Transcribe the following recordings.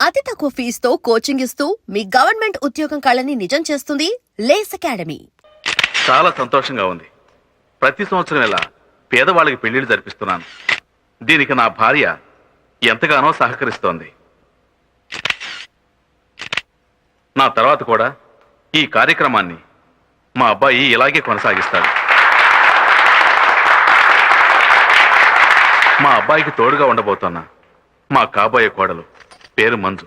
అతి తక్కువ ఫీజుతో కోచింగ్ ఇస్తూ మీ గవర్నమెంట్ ఉద్యోగం కళని నిజం చేస్తుంది లేస్ అకాడమీ. చాలా సంతోషంగా ఉంది. ప్రతి సంవత్సరం ఇలా పేదవాళ్ళకి పెళ్లిళ్ళు జరిపిస్తున్నాను. దీనికి నా భార్య ఎంతగానో సహకరిస్తోంది. నా తర్వాత కూడా ఈ కార్యక్రమాన్ని మా అబ్బాయి ఇలాగే కొనసాగిస్తాడు. మా అబ్బాయికి తోడుగా ఉండబోతున్నా మా కాబోయే కోడలు పేరు మంజు.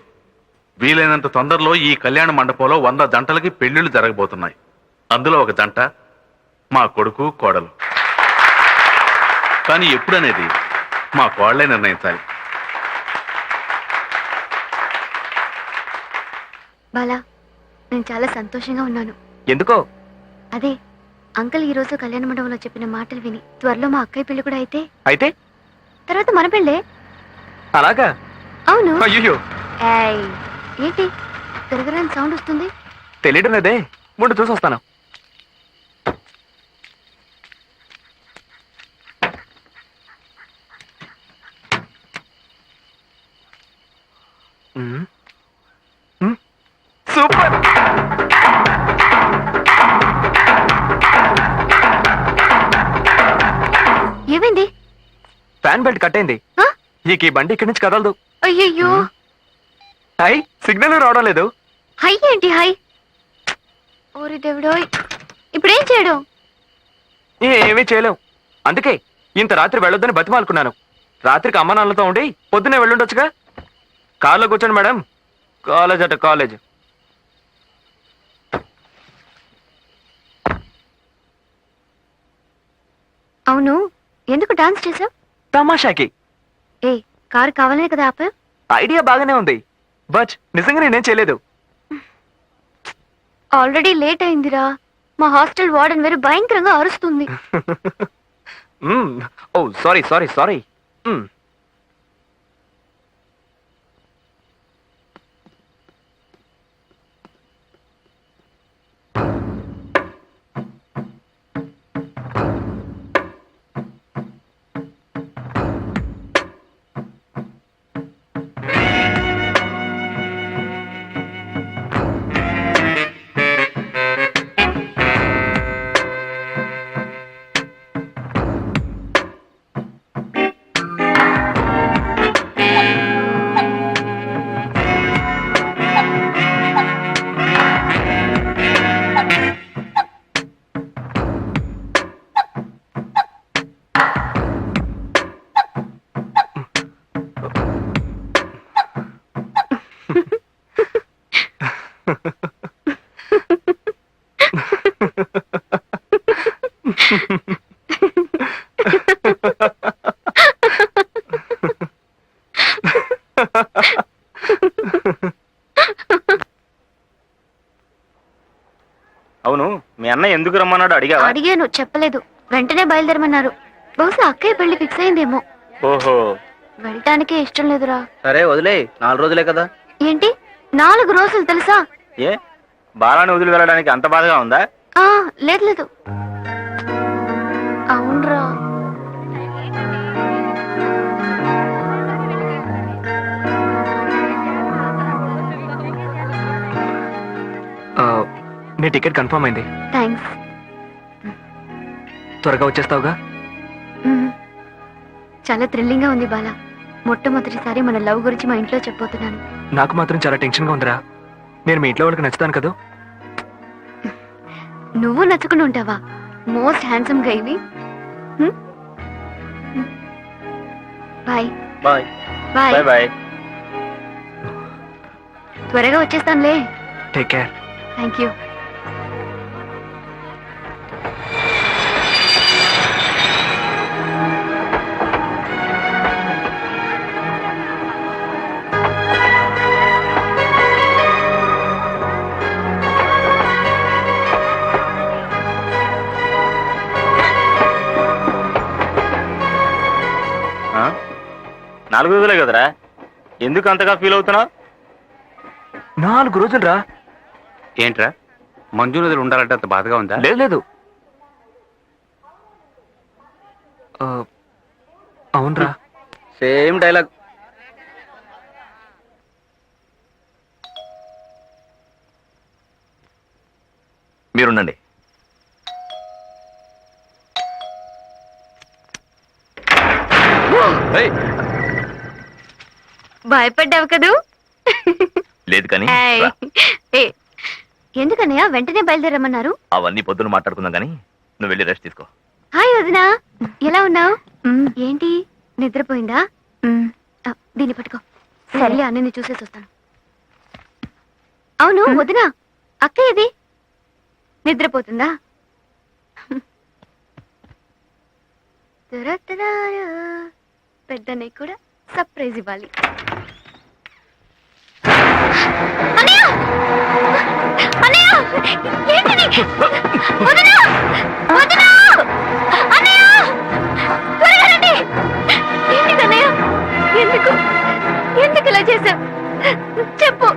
వీలైనంత తొందరలో ఈ కళ్యాణ మండపంలో 100 జంటలకి పెళ్లిళ్లు జరగబోతున్నాయి. అందులో ఒక జంట మా కొడుకు కోడలు. కానీ ఎప్పుడనేది మా కోడలే నిర్ణయించాలి. బాలా, నేను చాలా సంతోషంగా ఉన్నాను. ఎందుకో? అదే అంకుల్ ఈ రోజు కళ్యాణ మండపంలో చెప్పిన మాటలు విని త్వరలో మా అక్కయ్య పెళ్లి కూడా అయితే తర్వాత మన పెళ్ళే. అలాగా? అవును. అయ్యో, ఏయ్, ఏంటి తిరగరాని సౌండ్ వస్తుంది? తెలియడం లేదే, ముందు చూసి వస్తాను. సూపర్. ఏమైంది? ఫ్యాన్ బెల్ట్ కట్టయింది. ఈ బండి ఇక్కడి నుంచి కదలదు. అయ్యయ్యో. హై, సిగ్నల్ రావడం లేదు. హై ఏంటి హై? ఓరి దేవుడో, ఇప్పుడేం చేయడం? ఏమీ చేయలేం. అందుకే ఇంత రాత్రి వెళ్ళొద్దని బతిమాలుకున్నాను. రాత్రికి అమ్మ నాన్నలతో ఉండి పొద్దునే వెళ్ళుండొచ్చుగా. కార్లో కూర్చోండి మేడం. కాలేజ్ అట కాలేజ్. అవును, ఎందుకు డాన్స్ చేసావు? తమాషాకి. ఏ, కారు కావాలనే కదా ఆపా? ఐడియా బాగానే ఉంది, బట్ నిజంగా నేనేం చేయలేదు. ఆల్రెడీ లేట్ అయిందిరా. మా హాస్టల్ వార్డెన్ వేరు భయంకరంగా అరుస్తుంది. ఓ సారీ సారీ సారీ. అవును, మీ అన్న ఎందుకు రమ్మన్నాడు అడిగాను, చెప్పలేదు. వెంటనే బయలుదేరమన్నారు. బహుశా అక్కయ్య పెళ్లి ఫిక్స్ అయిందేమో. ఓహో, వెళ్ళటానికే ఇష్టం లేదురా. సరే వదిలే, 4 రోజులే కదా. ఏంటి 4 రోజులు తెలుసా? ఏ, బాలాన్ని వదిలి వెళ్ళడానికి అంత బాధగా ఉందా? లేదు లేదు. అవునరా. నీ టికెట్ కన్ఫర్మ్ అయింది. థ్యాంక్స్. త్వరగా వచ్చేస్తావుగా? చాలా థ్రిల్లింగ్ గా ఉంది బాలా. మొట్టమొదటిసారి మన లవ్ గురించి మా ఇంట్లో చెప్పబోతున్నాను. నాకు మాత్రం చాలా టెన్షన్ గా ఉందిరా. నేను మీ ఇంట్లో వాళ్ళకి నచ్చుతాను కదా? నువ్వు నచ్చుకుని ఉంటావా? మోస్ట్ హ్యాండ్సమ్ గా ఇవి. Bye bye bye bye bye. త్వరగా వచ్చేస్తానులే. Take care. Thank you. ఆ? 4 రోజులే కదరా, ఎందుకు అంతగా ఫీల్ అవుతున్నావు? 4 రోజులు రా. ఏంట్రా, మంజు నదులు ఉండాలంటే అంత బాధగా ఉందా? లేదు లేదు. అవునరా. Same dialogue. మీరుండండి. ఏయ్, భయపడ్డావు కదూ? లేదు కానీ ఏయ్. రా. ఏ, ఎందుకన్నయ్య వెంటనే బయలుదేరమ్మన్నారు? అవన్నీ పొద్దున మాట్లాడుకుందాం కానీ నువ్వు వెళ్ళి రెస్ట్ తీసుకో. హాయ్ వదినా, ఎలా ఉన్నావు? ఏంటి నిద్రపోయిందా? దీన్ని పట్టుకో. సరేలే, అన్నని చూసేసి వస్తాను. అవును వదినా, అక్క ఏది? నిద్రపోతుందా? తరతరారా. పెద్దన్నయ్య కూడా సర్ప్రైజ్ ఇవ్వాలి. అన్నయ్య! అన్నయ్య! ఏంటిది? వదినా! వదినా! అన్నయ్య! త్వరగా రండి! ఏంటిదన్నయ్య? ఎందుకు ఇలా చేశావు? చెప్పు,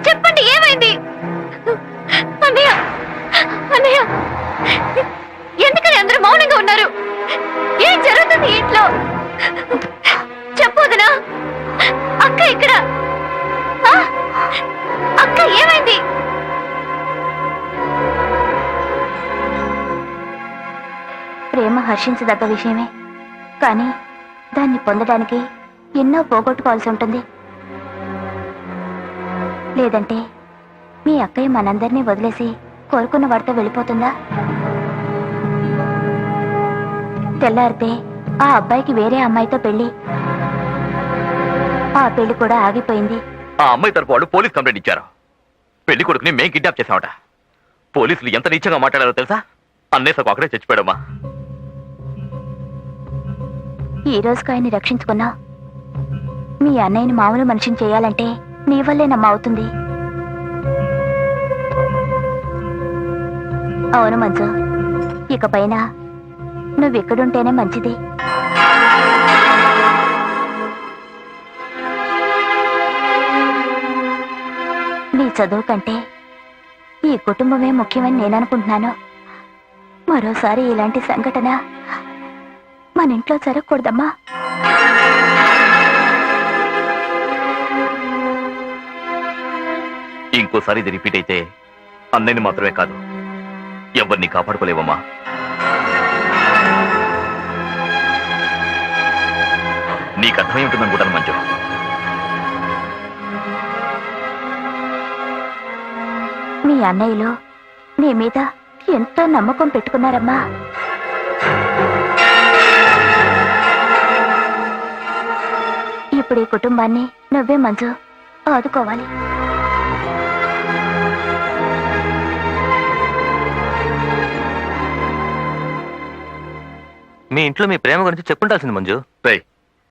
చెప్పండి, ఏమైంది? అన్నయ్య! అన్నయ్య! ఎందుకని అందరూ మౌనంగా ఉన్నారు? ఏం జరుగుతుంది ఇంట్లో? చెప్పు వదినా. అక్క ఇక్కడ. ఆ? అక్క ఏమైంది? ప్రేమ హర్షించదగ్గ విషయమే, కానీ దాన్ని పొందడానికి ఎన్నో పోగొట్టుకోవాల్సి ఉంటుంది. లేదంటే మీ అక్కయ్య మనందరినీ వదిలేసి కోరుకున్న వాడితో వెళ్ళిపోతుందా? తెల్లారితే ఆ అబ్బాయికి వేరే అమ్మాయితో పెళ్లి. ఆ పెళ్లి కూడా ఆగిపోయింది. ఆ అమ్మాయి తరపు వాళ్ళు పోలీస్ కంప్లైంట్ ఇచ్చారు. పెళ్లి కొడుకుని మేం కిడ్నాప్ చేసామట. పోలీసులు ఎంత నీచంగా మాట్లాడారో తెలుసా? అన్నేసకు అక్కడే చచ్చిపోయాడమ్మా. ఈ రోజుకు ఆయన్ని రక్షించుకున్నా. మీ అన్నయ్యని మామూలు మనిషిని చేయాలంటే నీ వల్లేనమ్మా అవుతుంది. అవును మంజు, ఇకపైన నువ్వెక్కడుంటేనే మంచిది. నీ చదువు కంటే ఈ కుటుంబమే ముఖ్యమని నేననుకుంటున్నాను. మరోసారి ఇలాంటి సంఘటన మన ఇంట్లో జరగకూడదమ్మా. ఇంకోసారి ఇది రిపీట్ అయితే అన్నయ్యని మాత్రమే కాదు, ఎవరిని కాపాడుకోలేవమ్మా. నీకు అర్థమై ఉంటుందనుకుంటాను మంజు. మీ అన్నయ్యలు నీ మీద ఎంతో నమ్మకం పెట్టుకున్నారమ్మా. ఇప్పుడు ఈ కుటుంబాన్ని నువ్వే మంజు ఆదుకోవాలి. మీ ఇంట్లో మీ ప్రేమ గురించి చెప్పుంటాల్సింది మంజు. రేయ్,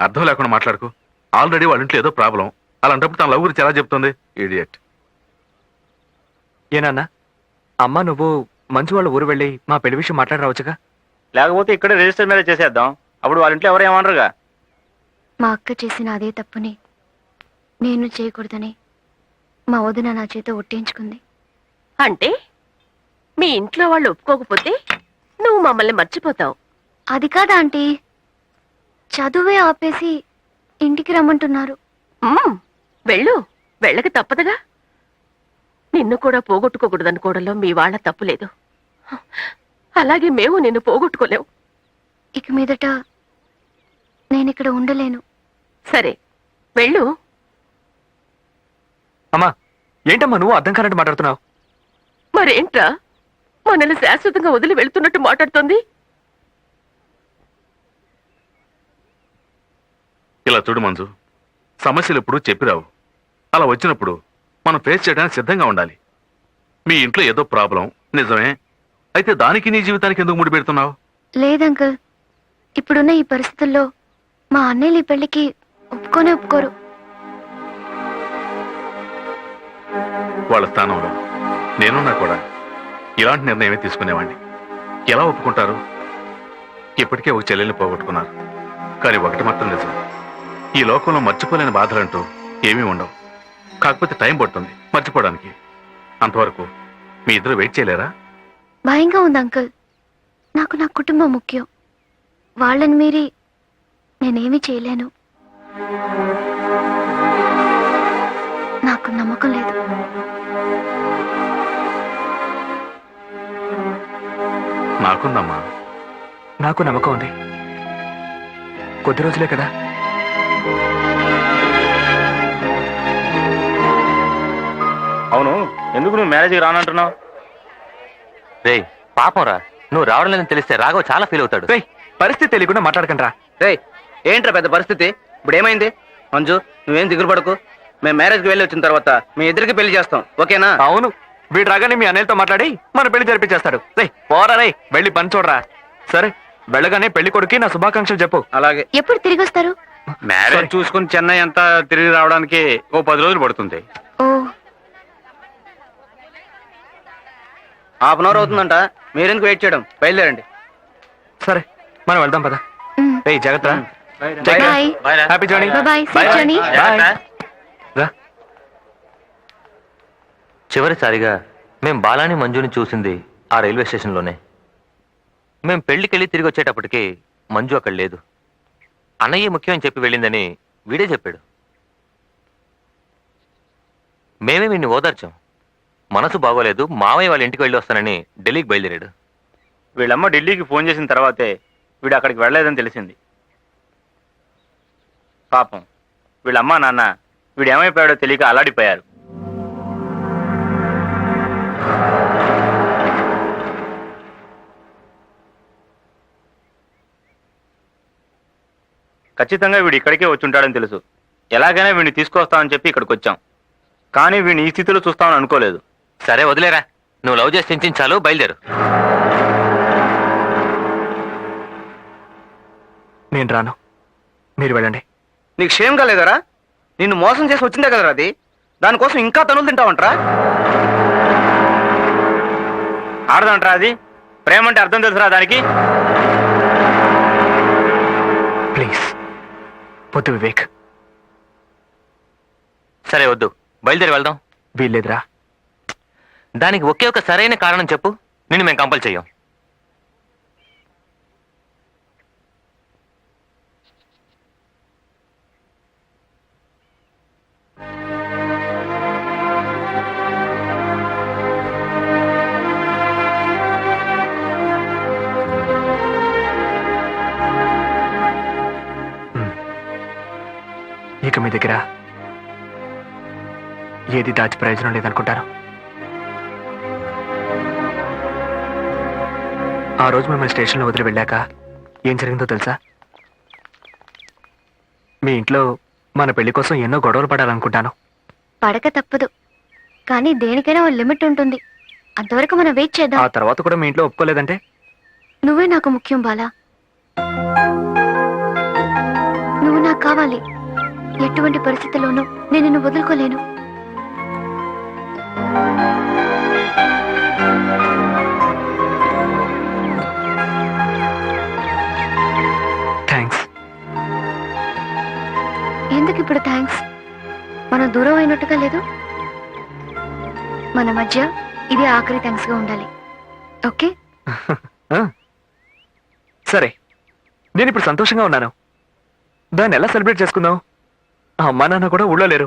అర్థం లేకుండా మాట్లాడుకో. ఆల్రెడీ వాళ్ళ ఇంట్లో ఏదో ప్రాబ్లం. అలాంటప్పుడు తన లవ్ గురించి ఎలా చెప్తుంది? ఇడియట్. ఏనాన్న, అమ్మ నువ్వు మంజు వాళ్ళ ఊరు వెళ్ళి మా పెళ్లి విషయం మాట్లాడరావచ్చుగా? లేకపోతే ఇక్కడే రిజిస్టర్ మీద చేసేద్దాం. అప్పుడు వాళ్ళ ఇంట్లో ఎవరు ఏమనరుగా. మా అక్క చేసిన అదే తప్పుని నేను చేయకూడదని మా వదిన నా చేత ఒట్టేయించుకుంది. అంటే మీ ఇంట్లో వాళ్ళు ఒప్పుకోకపోతే నువ్వు మమ్మల్ని మర్చిపోతావు. అది కాదా ఆంటీ, చదువే ఆపేసి ఇంటికి రమ్మంటున్నారు. వెళ్ళు, వెళ్ళక తప్పదుగా. నిన్ను కూడా పోగొట్టుకోకూడదనుకోవడంలో మీ వాళ్ళ తప్పులేదు. అలాగే మేము నిన్ను పోగొట్టుకోలేవు. ఇక మీదట నేనిక్కడ ఉండలేను. సరే వెళ్ళు. అమ్మా, ఏంటమ్మా నువ్వు అర్థం కానట్టు మాట్లాడుతున్నావు? మరేంట్రా, మనల్ని శాశ్వతంగా వదిలి వెళ్తున్నట్టు మాట్లాడుతోంది? ఇలా చూడు మంజు, సమస్యలు ఎప్పుడు చెప్పిరావు. అలా వచ్చినప్పుడు మనం ఫేస్ చేయడానికి సిద్ధంగా ఉండాలి. మీ ఇంట్లో ఏదో ప్రాబ్లం నిజమే, అయితే దానికి నీ జీవితానికి ఎందుకు ముడి పెడుతున్నావు? లేదంకుల్, ఇప్పుడున్న ఈ పరిస్థితుల్లో మా అన్నయ్యలు ఈ పెళ్లికి ఒప్పుకోరు. వాళ్ళ స్థానంలో నేనున్నా కూడా ఇలాంటి నిర్ణయమే తీసుకునేవాడిని. ఎలా ఒప్పుకుంటారు? ఇప్పటికే ఒక చెల్లెల్ని పోగొట్టుకున్నారు. కానీ ఒకటి మాత్రం నిజం, ఈ లోకంలో మర్చిపోలేని బాధలంటూ ఏమీ ఉండవు. కాకపోతే టైం పడుతుంది మర్చిపోవడానికి. అంతవరకు మీ ఇద్దరు వెయిట్ చేయలేరా? భయంగా ఉంది అంకుల్. నాకు నా కుటుంబం ముఖ్యం. వాళ్ళని మీరి నేనేమీ చేయలేను. నాకు నమ్మకం లేదు. నాకుందమ్మా. నాకు నమ్మకం ఉంది. కొద్ది రోజులే కదా. అవును, ఎందుకు నువ్వు మ్యారేజ్కి రానంటున్నావు? రే పాపం రా, నువ్వు రావడం లేదని తెలిస్తే రాఘవ్ చాలా ఫీల్ అవుతాడు. రేయ్, పరిస్థితి తెలియకుండా మాట్లాడకండి రా. రేయ్, ఏంట్రా పెద్ద పరిస్థితి? ఇప్పుడు ఏమైంది? మంజు, నువ్వేం దిగులు పడకు. మేము మ్యారేజ్కి వెళ్ళి వచ్చిన తర్వాత మీ ఇద్దరికి పెళ్లి చేస్తాం, ఓకేనా? అవును, వీడు రాగానే మీ అన్నయ్యతో మాట్లాడి మన పెళ్లి జరిపించేస్తాడు. రే పోరా, రే వెళ్ళి పని చూడరా. సరే, వెళ్ళగానే పెళ్లి కొడుకి నా శుభాకాంక్షలు చెప్పు. అలాగే. ఎప్పుడు తిరిగి వస్తారు? మ్యారేజ్ చూసుకుని చెన్నై అంతా తిరిగి రావడానికి ఓ 10 రోజులు పడుతుంది. ఓ, హాఫ్ అన్ అవర్ అవుతుందంట. మీరెందుకు వెయిట్ చేయడం? బయలుదేరండి. సరే, మనం వెళ్దాం పద. మ్. రే జాగ్రత్త. Bye. Happy journey. Bye, safe journey. రా. చివరిసారిగా మేం బాలాని మంజుని చూసింది ఆ రైల్వే స్టేషన్లోనే. మేం పెళ్లికెళ్ళి తిరిగి వచ్చేటప్పటికి మంజు అక్కడ లేదు. అన్నయ్య ముఖ్యమని చెప్పి వెళ్ళిందని వీడే చెప్పాడు. మేమే వీడిని ఓదార్చాం. మనసు బాగోలేదు, మావయ్య వాళ్ళ ఇంటికి వెళ్ళి వస్తానని ఢిల్లీకి బయలుదేరాడు. వీళ్ళమ్మ ఢిల్లీకి ఫోన్ చేసిన తర్వాతే వీడు అక్కడికి వెళ్ళలేదని తెలిసింది. పాపం వీళ్ళమ్మ నాన్న వీడు ఏమైపోయాడో తెలియక అల్లాడిపోయారు. ఖచ్చితంగా వీడు ఇక్కడికే వచ్చి ఉంటాడని తెలుసు. ఎలాగైనా వీడిని తీసుకొస్తామని చెప్పి ఇక్కడికి వచ్చాం. కానీ వీడిని ఈ స్థితిలో చూస్తామని అనుకోలేదు. సరే వదిలేరా, నువ్వు లవ్ చేసి చించాలు, బయలుదేరు. నేను రాను, మీరు వెళ్ళండి. నీకు క్షేమ్ కాలేదరా? నిన్ను మోసం చేసి వచ్చిందే కదరా అది. దానికోసం ఇంకా తనులు తింటావంటరా? ఆడదంటరా అది? ప్రేమ అంటే అర్థం తెలుసురా దానికి? ప్లీజ్ పొద్దు వివేక్. సరే వద్దు, బయలుదేరి వెళ్దాం. వీల్లేదురా. దానికి ఒకే ఒక సరైన కారణం చెప్పు, నిన్ను మేము కంపల్ చెయ్యం. ఇక మీ దగ్గర ఏది దాచి ప్రయోజనం లేదనుకుంటారు. ఆ రోజు మిమ్మల్ని స్టేషన్లో వదిలి వెళ్ళాక ఏం జరిగిందో తెలుసా? మీ ఇంట్లో మన పెళ్లి కోసం ఎన్నో గొడవలు పడాలనుకుంటాను. పడక తప్పదు, కానీ దేనికైనా ఓ లిమిట్ ఉంటుంది. అంతవరకు మనం వెయిట్ ఆ చేద్దాం. తర్వాత కూడా మీ ఇంట్లో ఒప్పుకోలేదంటే? నువ్వే నాకు ముఖ్యం బాలా. నువ్వు నాకు కావాలి. ఎటువంటి పరిస్థితుల్లోనూ నేను నిన్ను వదులుకోలేను. థ్యాంక్స్. ఎందుకు ఇప్పుడు థ్యాంక్స్? మనం దూరం అయినట్టుగా లేదు. మన మధ్య ఇది ఆఖరి థ్యాంక్స్ గా ఉండాలి, ఓకే? సరే, నేను ఇప్పుడు సంతోషంగా ఉన్నాను. దాన్ని ఎలా సెలబ్రేట్ చేసుకుందాం? అమ్మా నాన్న కూడా ఊళ్ళో లేరు.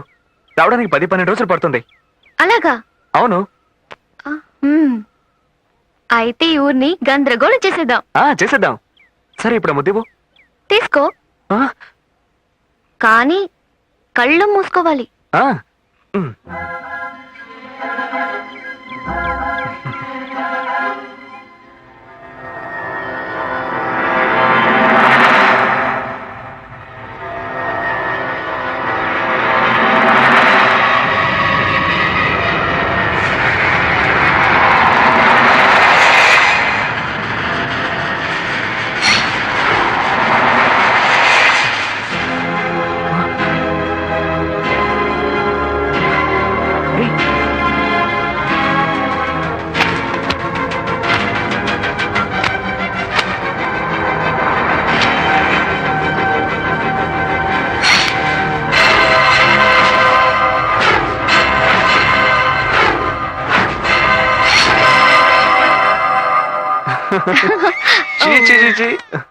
రావడానికి 10-12 రోజులు పడుతుంది. అలాగా? అవును. అయితే ఈ ఊరిని గందరగోళం చేసేద్దాం. చేసేద్దాం. సరే, ఇప్పుడు ముద్దివు తీసుకో, కానీ కళ్ళు మూసుకోవాలి.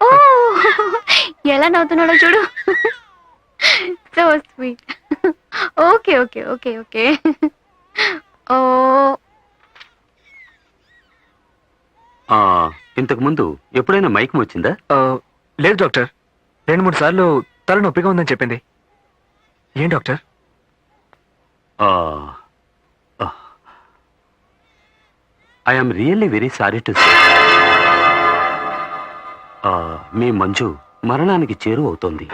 ఓ, ఎలా నవ్వుతున్నాడో చూడు. So sweet. Okay okay okay okay. ఓ ఇంతకు ముందు ఎప్పుడైనా మైకం వచ్చిందా? లేదు డాక్టర్, 2-3 సార్లు తల నొప్పిగా ఉందని చెప్పింది. ఏం doctor? I'm really very sorry to say. మీ మంజు మరణానికి చేరువవుతోంది.